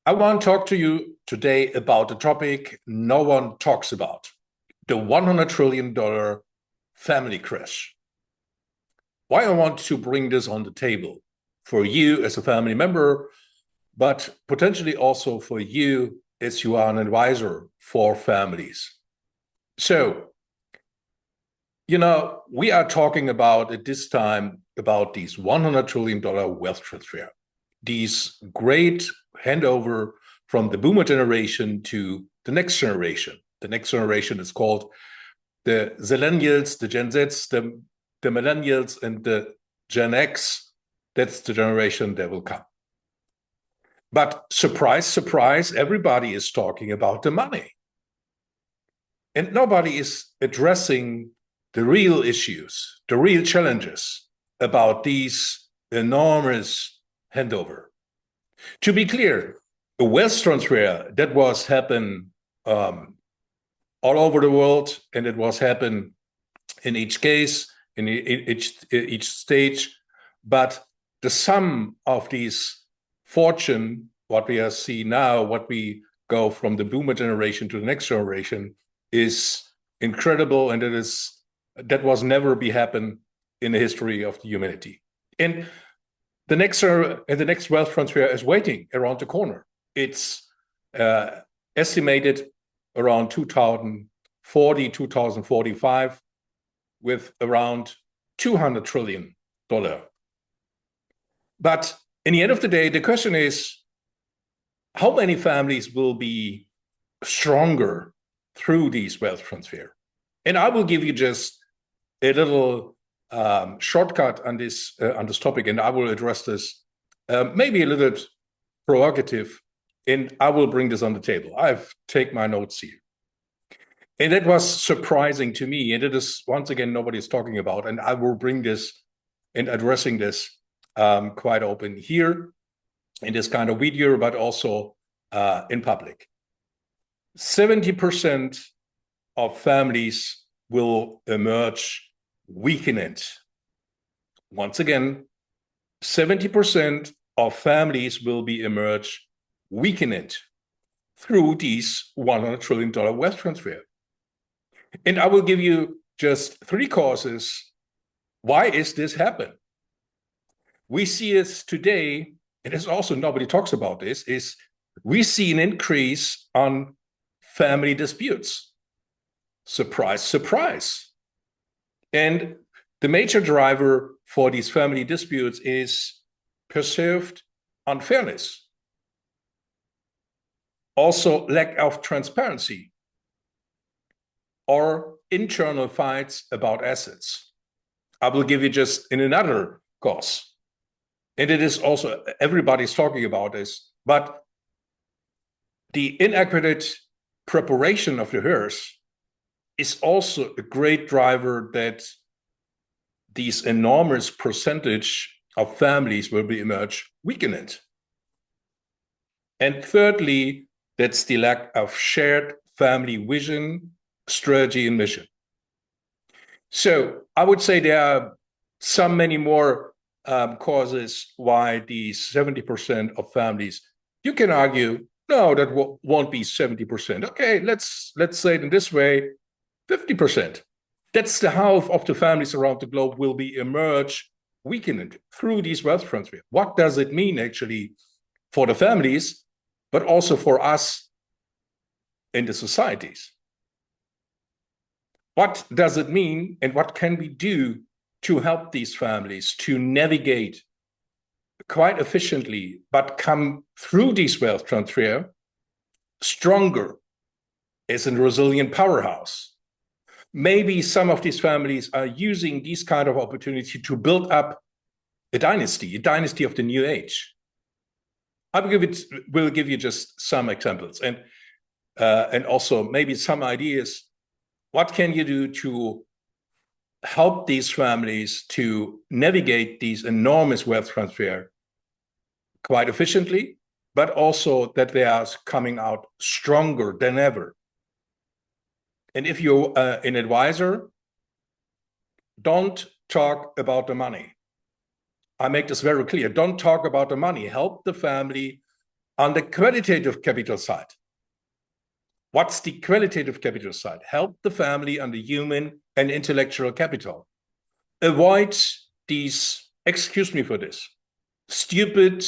I want to talk to you today about a topic no one talks about, the $100 trillion family crash. Why I want to bring this on the table for you as a family member, but potentially also for you as you are an advisor for families. So, we are talking about at this time about these $100 trillion wealth transfer, these great handover from the boomer generation to the next generation. The next generation is called the Zillennials, the Gen Zs, the Millennials, and the Gen X. That's the generation that will come. But surprise, surprise, everybody is talking about the money. And nobody is addressing the real issues, the real challenges about these enormous handover. To be clear, a wealth transfer that was happen all over the world, and it was happen in each case, in each stage. But the sum of these fortune, what we see now, what we go from the boomer generation to the next generation, is incredible, and that was never be happen in the history of the humanity. And the next wealth transfer is waiting around the corner. It's estimated around 2040, 2045, with around $200 trillion. But in the end of the day, the question is, how many families will be stronger through these wealth transfer? And I will give you just a little shortcut on this topic, and I will address this maybe a little bit provocative, and I will bring this on the table. I've taken my notes here. And it was surprising to me, and it is, once again, nobody's talking about, and I will bring this and addressing this quite open here in this kind of video, but also in public. 70% of families will emerge weakened. Once again, 70% of families will be emerge weakened through these $100 trillion wealth transfer. And I will give you just 3 causes. Why is this happen? We see it today, and it's also nobody talks about this, is we see an increase on family disputes. Surprise, surprise. And the major driver for these family disputes is perceived unfairness. Also, lack of transparency or internal fights about assets. I will give you just in another cause. And it is also, everybody's talking about this, but the inadequate preparation of the heirs is also a great driver that these enormous percentage of families will be emerge weakened. And thirdly, that's the lack of shared family vision, strategy, and mission. So I would say there are many more causes why these 70% of families, you can argue, no, that won't be 70%. Okay, let's say it in this way, 50%. That's the half of the families around the globe will be emerge weakened through these wealth transfer. What does it mean actually for the families, but also for us in the societies? What does it mean, and what can we do to help these families to navigate quite efficiently, but come through these wealth transfer stronger as a resilient powerhouse? Maybe some of these families are using these kind of opportunity to build up a dynasty of the new age. I will give you just some examples and also maybe some ideas. What can you do to help these families to navigate these enormous wealth transfer quite efficiently, but also that they are coming out stronger than ever? And if you're an advisor, don't talk about the money. I make this very clear. Don't talk about the money. Help the family On the qualitative capital side, what's the qualitative capital side? Help the family on the human and intellectual capital. Avoid these, excuse me for this, stupid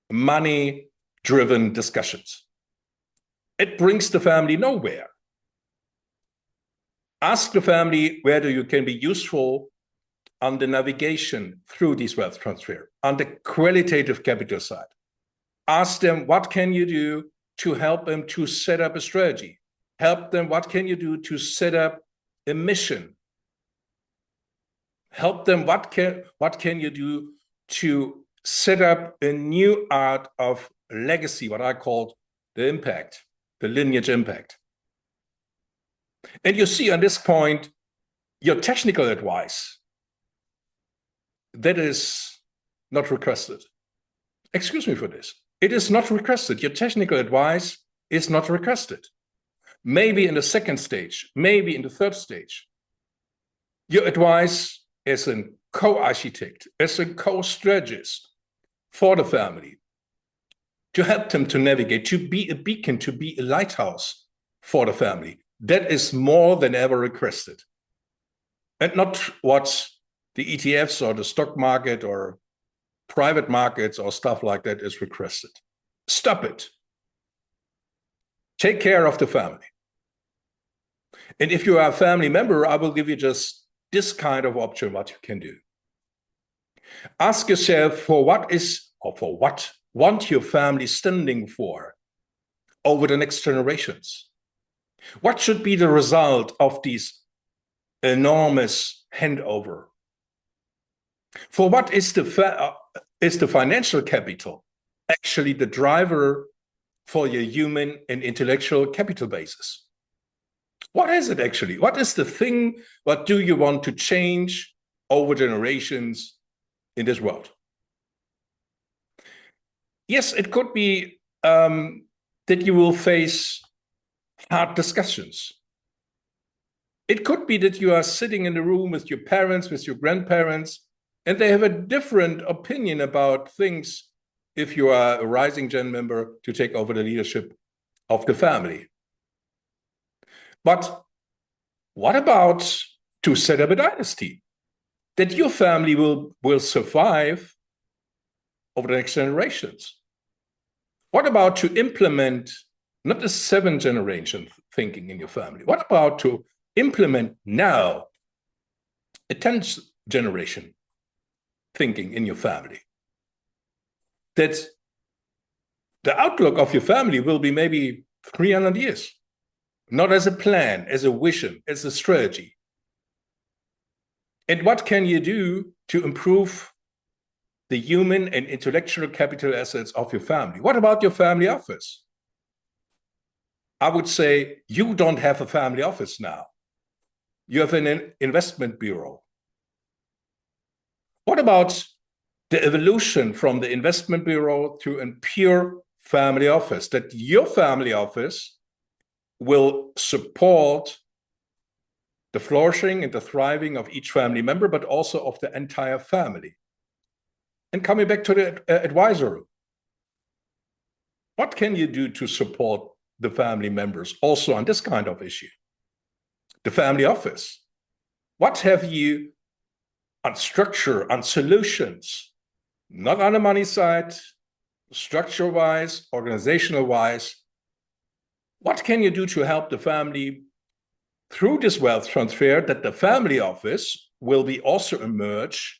money-driven discussions. It brings the family nowhere. Ask the family whether you can be useful on the navigation through this wealth transfer, on the qualitative capital side. Ask them, what can you do to help them to set up a strategy? Help them, what can you do to set up a mission? Help them, what can you do to set up a new art of legacy, what I call the impact, the lineage impact. And you see on this point, your technical advice, that is not requested. Excuse me for this. It is not requested. Your technical advice is not requested. Maybe in the second stage, maybe in the third stage. Your advice as a co-architect, as a co-strategist for the family, to help them to navigate, to be a beacon, to be a lighthouse for the family. That is more than ever requested. And not what the ETFs or the stock market or private markets or stuff like that is requested. Stop it. Take care of the family. And if you are a family member, I will give you just this kind of option, what you can do. Ask yourself for what want your family standing for over the next generations? What should be the result of this enormous handover? For what is the financial capital actually the driver for your human and intellectual capital basis? What is it actually? What is the thing? What do you want to change over generations in this world? Yes, it could be that you will face hard discussions. It could be that you are sitting in the room with your parents, with your grandparents, and they have a different opinion about things if you are a rising gen member to take over the leadership of the family. But what about to set up a dynasty? That your family will survive over the next generations? What about to implement not a 7th generation thinking in your family? What about to implement now a 10th generation thinking in your family? That the outlook of your family will be maybe 300 years, not as a plan, as a vision, as a strategy. And what can you do to improve the human and intellectual capital assets of your family? What about your family office? I would say you don't have a family office now. You have an investment bureau. What about the evolution from the investment bureau to a pure family office? That your family office will support the flourishing and the thriving of each family member, but also of the entire family. And coming back to the advisory, what can you do to support the family members also on this kind of issue? The family office. What have you on structure, on solutions, not on the money side, structure-wise, organizational-wise? What can you do to help the family through this wealth transfer, that the family office will be also emerge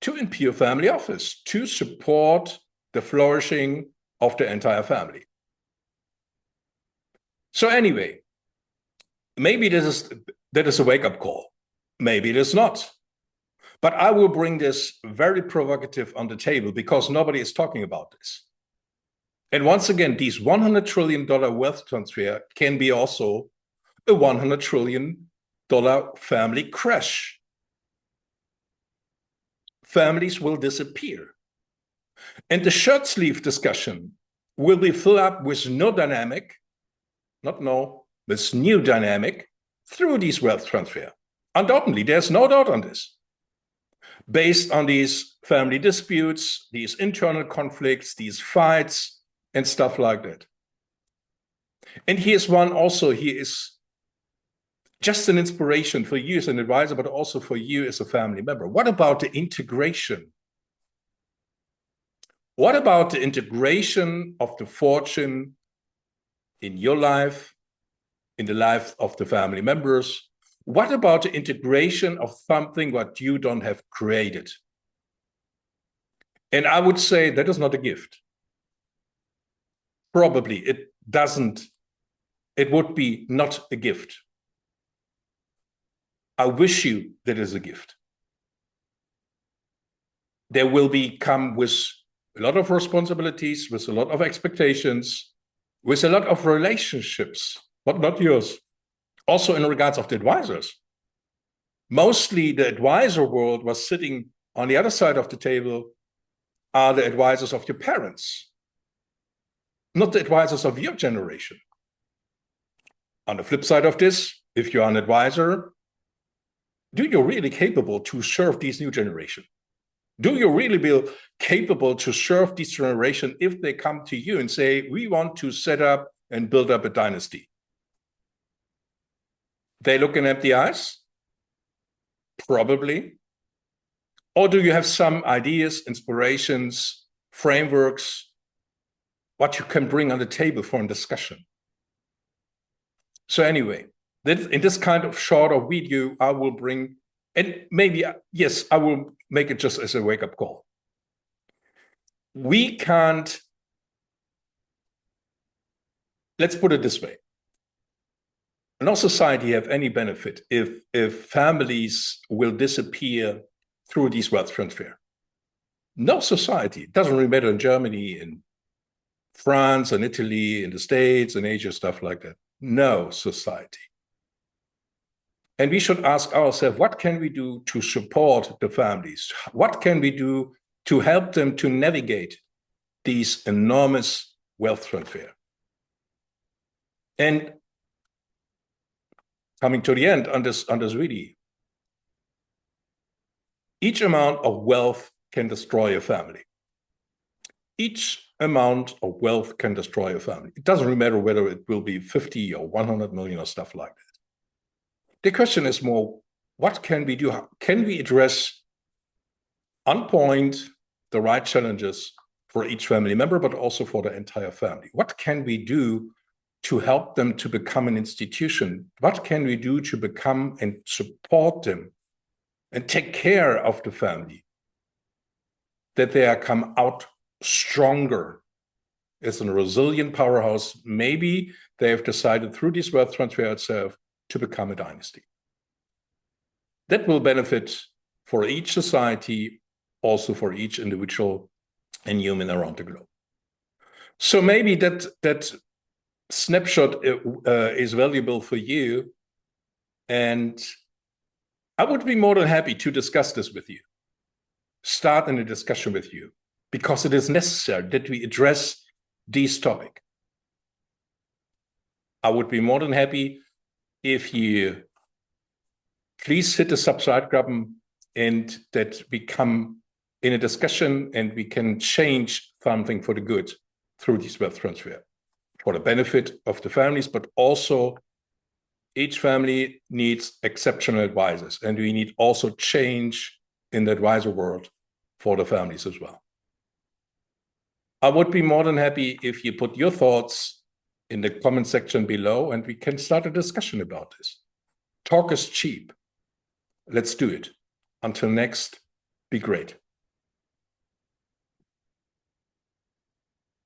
to a pure family office to support the flourishing of the entire family? So anyway, maybe that is a wake-up call. Maybe it is not. But I will bring this very provocative on the table because nobody is talking about this. And once again, these $100 trillion wealth transfer can be also a $100 trillion family crash. Families will disappear. And the shirt sleeve discussion will be filled up with no dynamic, this new dynamic through these wealth transfer. Undoubtedly, there's no doubt on this. based on these family disputes, these internal conflicts, these fights, and stuff like that. And here's one also, he is just an inspiration for you as an advisor, but also for you as a family member. What about the integration? What about the integration of the fortune in your life, in the life of the family members? What about the integration of something that you don't have created? And I would say that is not a gift. Probably it doesn't, it would be not a gift. I wish you that is a gift. There will come with a lot of responsibilities, with a lot of expectations, with a lot of relationships, but not yours. Also in regards of the advisors. Mostly the advisor world was sitting on the other side of the table are the advisors of your parents, not the advisors of your generation. On the flip side of this, if you're an advisor, do you really capable to serve this new generation? Do you really feel capable to serve this generation if they come to you and say, we want to set up and build up a dynasty? They look in empty eyes? Probably. Or do you have some ideas, inspirations, frameworks, what you can bring on the table for a discussion? So anyway, in this kind of shorter video, I will bring, and maybe, yes, I will make it just as a wake-up call. We can't, let's put it this way. No society have any benefit if families will disappear through these wealth transfer. No society. It doesn't really matter in Germany, in France, in Italy, in the States, in Asia, stuff like that. No society. And we should ask ourselves, what can we do to support the families? What can we do to help them to navigate these enormous wealth transfer? And coming to the end on this video, each amount of wealth can destroy a family. Each amount of wealth can destroy a family. It doesn't really matter whether it will be 50 or 100 million or stuff like that. The question is more, what can we do? How can we address on point the right challenges for each family member, but also for the entire family? What can we do to help them to become an institution? What can we do to become and support them and take care of the family, that they come out stronger as a resilient powerhouse? Maybe they have decided through this wealth transfer itself to become a dynasty. That will benefit for each society, also for each individual and human around the globe. So maybe that snapshot is valuable for you, and I would be more than happy to discuss this with you, start in a discussion with you, because it is necessary that we address this topic. I would be more than happy if you please hit the subscribe button and that we come in a discussion and we can change something for the good through this wealth transfer, for the benefit of the families, but also each family needs exceptional advisors, and we need also change in the advisor world for the families as well. I would be more than happy if you put your thoughts in the comment section below and we can start a discussion about this. Talk is cheap. Let's do it. Until next, be great.